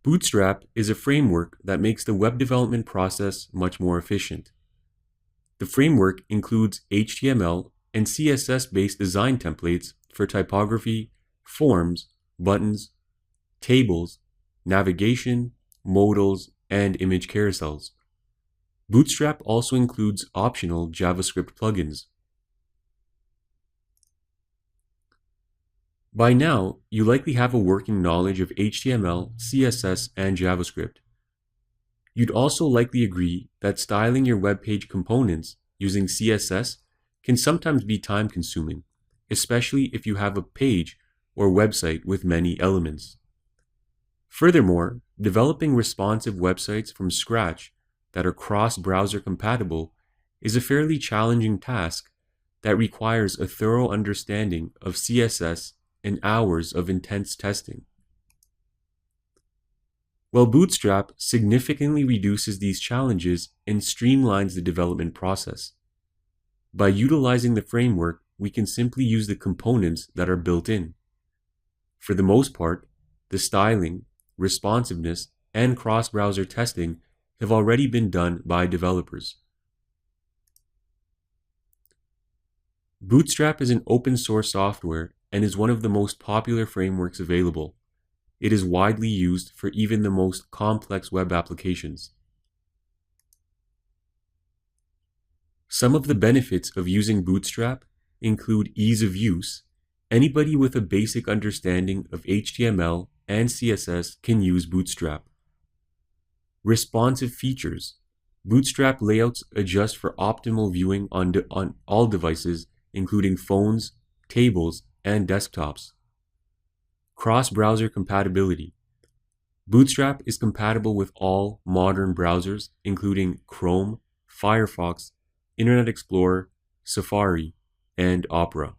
Bootstrap is a framework that makes the web development process much more efficient. The framework includes HTML and CSS-based design templates for typography, forms, buttons, tables, navigation, modals, and image carousels. Bootstrap also includes optional JavaScript plugins. By now, you likely have a working knowledge of HTML, CSS, and JavaScript. You'd also likely agree that styling your web page components using CSS can sometimes be time-consuming, especially if you have a page or website with many elements. Furthermore, developing responsive websites from scratch that are cross-browser compatible is a fairly challenging task that requires a thorough understanding of CSS and hours of intense testing. While Bootstrap significantly reduces these challenges and streamlines the development process. By utilizing the framework, we can simply use the components that are built in. For the most part, the styling, responsiveness, and cross-browser testing have already been done by developers. Bootstrap is an open source software and is one of the most popular frameworks available. It is widely used for even the most complex web applications. Some of the benefits of using Bootstrap include ease of use. Anybody with a basic understanding of HTML and CSS can use Bootstrap. Responsive features. Bootstrap layouts adjust for optimal viewing on all devices, including phones, tables, and desktops. Cross-browser compatibility. Bootstrap is compatible with all modern browsers, including Chrome, Firefox, Internet Explorer, Safari, and Opera.